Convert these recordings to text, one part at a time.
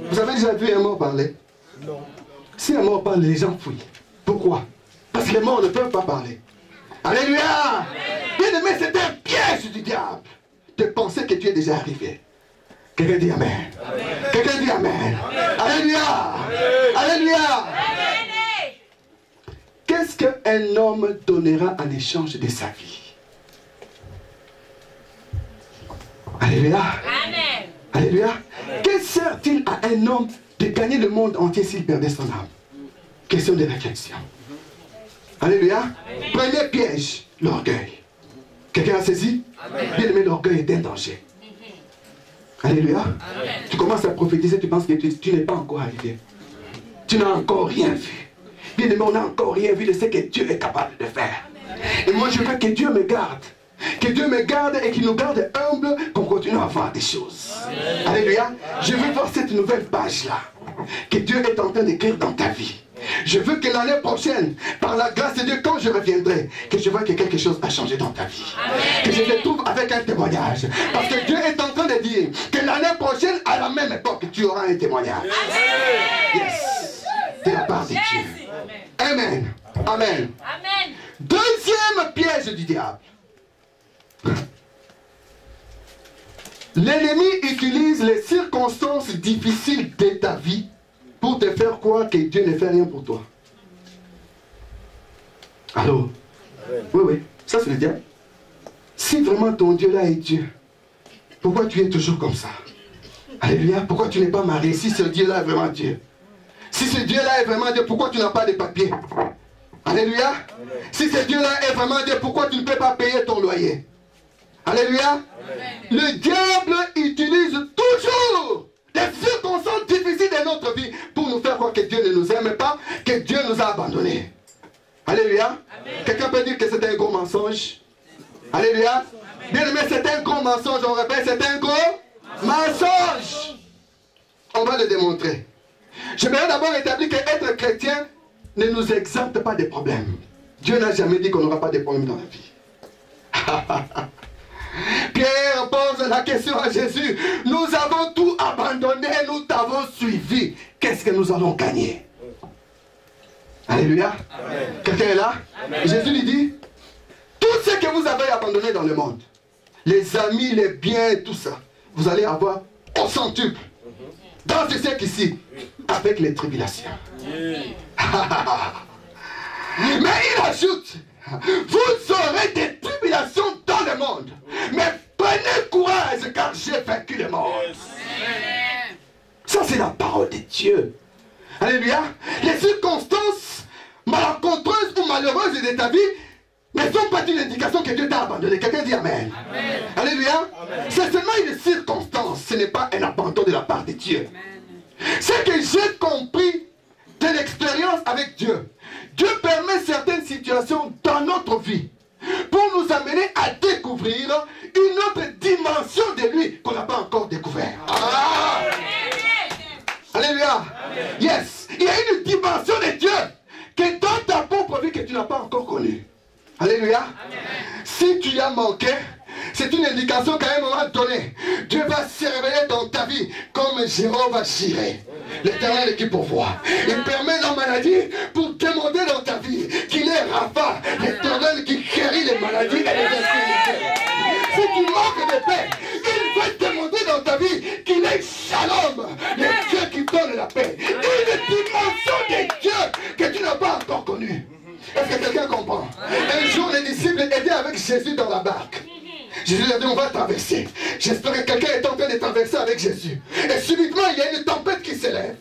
Vous avez déjà vu un mort parler? Non. Si un mort parle, les gens fuient. Pourquoi? Parce que les morts ne peuvent pas parler. Alléluia! Bien aimé, c'est un piège du diable de penser que tu es déjà arrivé. Quelqu'un dit Amen. Quelqu'un dit Amen. Alléluia! Alléluia! Qu'est-ce qu'un homme donnera en échange de sa vie? Alléluia! Amen. Alléluia! Que sert-il à un homme de gagner le monde entier s'il perdait son âme? Question de réflexion. Alléluia! Premier piège, l'orgueil. Quelqu'un a saisi? Bien aimé, l'orgueil est un danger. Alléluia! Tu commences à prophétiser, tu penses que tu n'es pas encore arrivé. Tu n'as encore rien vu. Bien aimé, on n'a encore rien vu de ce que Dieu est capable de faire. Et moi, je veux que Dieu me garde. Que Dieu me garde et qu'il nous garde humbles pour continuer à voir des choses. Alléluia. Je veux voir cette nouvelle page-là que Dieu est en train d'écrire dans ta vie. Je veux que l'année prochaine, par la grâce de Dieu, quand je reviendrai, que je vois que quelque chose a changé dans ta vie. Que je te trouve avec un témoignage. Parce que Dieu est en train de dire que l'année prochaine, à la même époque, tu auras un témoignage. Yes. De la part de Dieu. Amen. Amen. Amen. Deuxième piège du diable. L'ennemi utilise les circonstances difficiles de ta vie pour te faire croire que Dieu ne fait rien pour toi. Allô? Oui, oui, ça c'est le diable. Si vraiment ton Dieu là est Dieu, pourquoi tu es toujours comme ça? Alléluia, pourquoi tu n'es pas marié si ce Dieu là est vraiment Dieu? Si ce Dieu là est vraiment Dieu, pourquoi tu n'as pas de papier? Alléluia. Si ce Dieu là est vraiment Dieu, pourquoi tu ne peux pas payer ton loyer? Alléluia. Le diable utilise toujours des circonstances difficiles de notre vie pour nous faire croire que Dieu ne nous aime pas, que Dieu nous a abandonnés. Alléluia. Quelqu'un peut dire que c'est un gros mensonge? Alléluia. Bien aimé, c'est un gros mensonge, on répète, c'est un gros mensonge. On va le démontrer. J'aimerais d'abord établir que être chrétien ne nous exempte pas des problèmes. Dieu n'a jamais dit qu'on n'aura pas de problèmes dans la vie. Pierre pose la question à Jésus. Nous avons tout abandonné, nous t'avons suivi. Qu'est-ce que nous allons gagner? Alléluia. Quelqu'un est là? Amen. Jésus lui dit, tout ce que vous avez abandonné dans le monde, les amis, les biens, tout ça, vous allez avoir au centuple dans ce siècle ici, avec les tribulations. Mais il ajoute, vous aurez des tribulations dans le monde, mais prenez courage car j'ai vaincu le monde. Ça c'est la parole de Dieu. Alléluia. Les circonstances malencontreuses ou malheureuses de ta vie ne sont pas une indication que Dieu t'a abandonné. Quelqu'un dit Amen. Amen. Alléluia. C'est seulement une circonstance, ce n'est pas un abandon de la part de Dieu. Ce que j'ai compris de l'expérience avec Dieu, Dieu permet certaines situations dans notre vie pour nous amener à découvrir une autre dimension de lui qu'on n'a pas encore découvert. Ah! Alléluia. Yes. Il y a une dimension de Dieu que dans ta propre vie que tu n'as pas encore connue. Alléluia. Si tu y as manqué, c'est une indication qu'à un moment donné, Dieu va se révéler dans ta vie comme Jéhovah Jireh, l'Éternel qui pourvoit. Il permet la maladie pour demander dans ta vie qu'il est Rapha, l'Éternel qui guérit les maladies et les infirmités. Si tu manques de paix, il va te demander dans ta vie qu'il est Shalom, le Dieu qui donne la paix. Une dimension de Dieu que tu n'as pas encore connue. Est-ce que quelqu'un comprend? Un jour, les disciples étaient avec Jésus dans la barque. Jésus a dit, on va traverser. J'espère que quelqu'un est en train de traverser avec Jésus. Et subitement, il y a une tempête qui s'élève.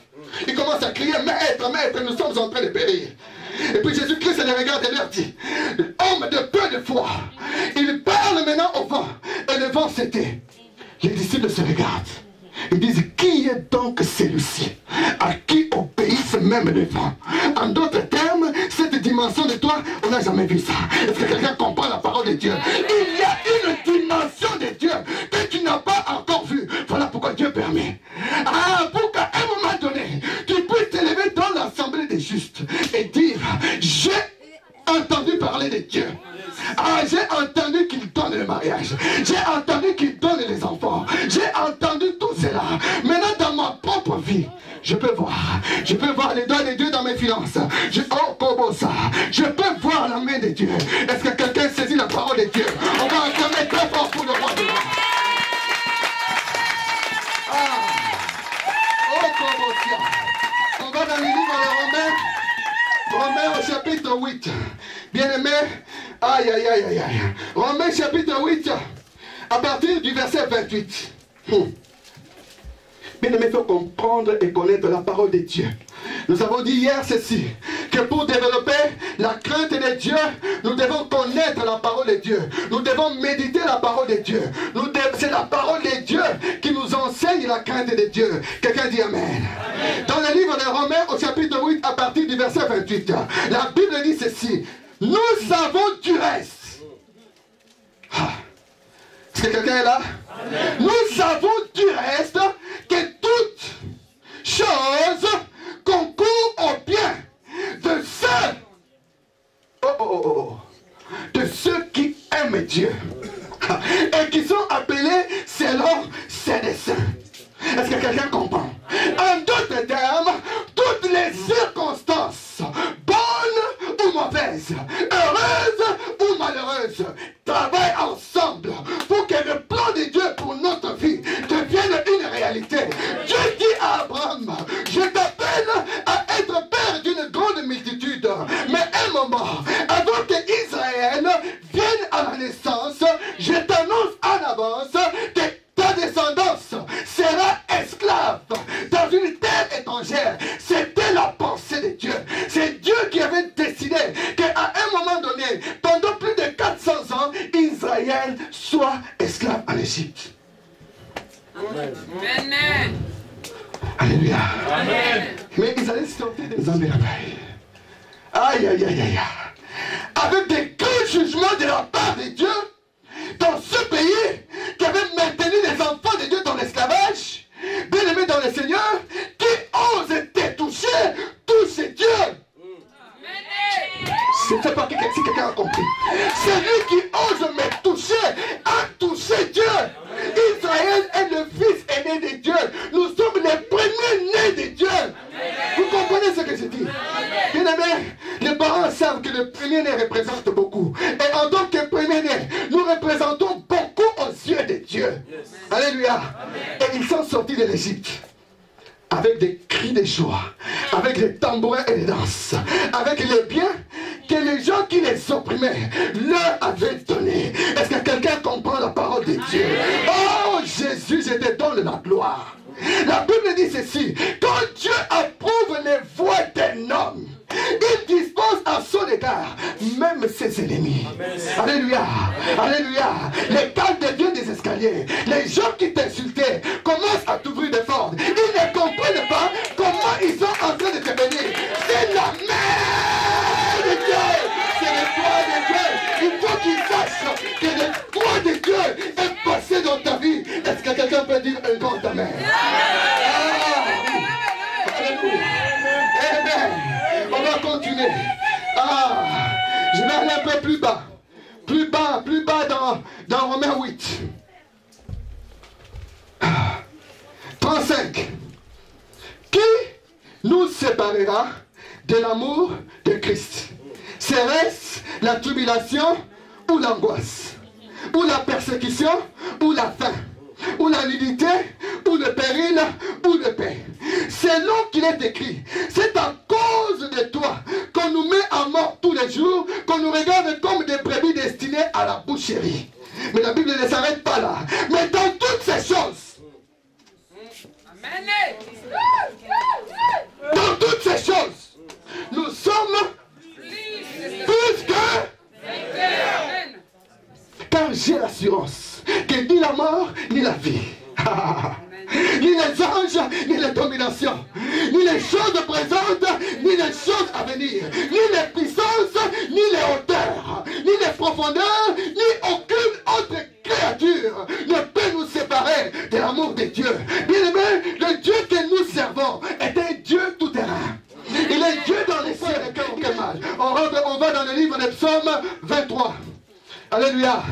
Il commence à crier, maître, maître, nous sommes en train de périr. Et puis Jésus-Christ les regarde et leur dit, homme de peu de foi, il parle maintenant au vent. Et le vent s'était. Les disciples se regardent. Ils disent, qui est donc celui-ci à qui obéissent même les vents? En d'autres termes, cette dimension de toi, on n'a jamais vu ça. Est-ce que quelqu'un comprend la parole de Dieu? Il y a une dimension de Dieu que tu n'as pas encore vue. Voilà pourquoi Dieu permet. Ah, pour qu'à un moment donné, tu puisses t'élever dans l'assemblée des justes et dire, j'ai entendu parler de Dieu. Ah, j'ai entendu qu'il donne le mariage. J'ai entendu qu'il donne les enfants. J'ai entendu tout cela. Maintenant, dans ma propre vie. Je peux voir les doigts de Dieu dans mes finances. Oh, comment ça? Je peux voir la main de Dieu. Est-ce que quelqu'un saisit la parole de Dieu? On va acclamer très fort pour le roi de roi. Oh, comment ça? On va dans le livre de Romains au chapitre 8. Bien-aimé, aïe, aïe, aïe, aïe, aïe. Romains chapitre 8, à partir du verset 28. Bien-aimé, il faut comprendre et connaître la parole de Dieu. Nous avons dit hier ceci, que pour développer la crainte de Dieu, nous devons connaître la parole de Dieu. Nous devons méditer la parole de Dieu. C'est la parole de Dieu qui nous enseigne la crainte de Dieu. Quelqu'un dit Amen. Amen. Dans le livre de Romains au chapitre 8, à partir du verset 28, la Bible dit ceci. Nous savons du reste. Est-ce que quelqu'un est là? Amen. Nous savons du reste que toutes choses concourent au bien de ceux qui aiment Dieu et qui sont appelés selon ses desseins. Est-ce que quelqu'un comprend? En d'autres termes, toutes les circonstances, bonnes ou mauvaises, heureuses ou malheureuses, travaillent ensemble pour que le plan de Dieu pour notre vie devienne une réalité. Dieu dit à Abraham, je t'appelle à être père d'une grande multitude. Mais un moment, avant que Israël vienne à la naissance, je t'annonce en avance que ta descendance sera esclave dans une terre étrangère. C'était la pensée de Dieu. C'est Dieu qui avait décidé qu'à un moment donné, pendant plus de 400 ans, Israël soit esclave en Égypte. Amen. Alléluia. Amen. Mais ils allaient sortir des Zambérabaï. Aïe, aïe, aïe, aïe. Avec des grands jugements de la part de Dieu, dans ce pays qui avait maintenu les enfants de Dieu dans l'esclavage, bien aimés dans le Seigneur, qui ose te touche Dieu. Je ne sais pas si quelqu'un a compris. Celui qui ose me toucher a touché Dieu. Israël est le fils aîné de Dieu. Nous sommes les premiers nés de Dieu. Vous comprenez ce que je dis? Bien aimé, les parents savent que le premier-né représente beaucoup. Et en tant que premier-né, nous représentons beaucoup aux yeux de Dieu. Alléluia. Et ils sont sortis de l'Égypte avec des cris de joie, avec des tambourins et des danses, avec les biens que les gens qui les opprimaient leur avaient donné. Est-ce que quelqu'un comprend la parole de Dieu? Oh Jésus, je te donne la gloire. La Bible dit ceci, quand Dieu approuve les voies d'un homme, il dispose à son égard même ses ennemis. Alléluia. Alléluia. Les gardes Dieu des escaliers, les gens qui t'insultaient commencent à t'ouvrir des portes. Ils ne comprennent pas comment ils sont en train de te bénir. C'est la main de Dieu. C'est le doigt de Dieu. Il faut qu'ils sachent que le doigt de Dieu est passé dans ta vie. Est-ce que quelqu'un peut dire un grand amen? Alléluia. Amen. On va continuer. Je vais aller un peu plus bas. Plus bas dans Romains 8. 35. Qui nous séparera de l'amour de Christ? Serait-ce la tribulation ou l'angoisse? Ou la persécution ou la faim? Ou la nudité, ou le péril, ou le pain. Selon qu'il est écrit, c'est à cause de toi qu'on nous met à mort tous les jours, qu'on nous regarde comme des brebis destinées à la boucherie. Mais la Bible ne s'arrête pas là. Mais dans toutes ces choses, dans toutes ces choses, nous sommes plus que... Car j'ai l'assurance que ni la mort, ni la vie, ni les anges, ni les dominations, ni les choses présentes, ni les choses à venir, ni les puissances, ni les hauteurs, ni les profondeurs, ni aucune autre créature ne peut nous séparer de l'amour de Dieu. Bien aimé, le Dieu que nous servons est un Dieu tout-terrain. Il est Dieu dans les cieux et aucun mal. On va dans le livre des psaumes 23. Alléluia.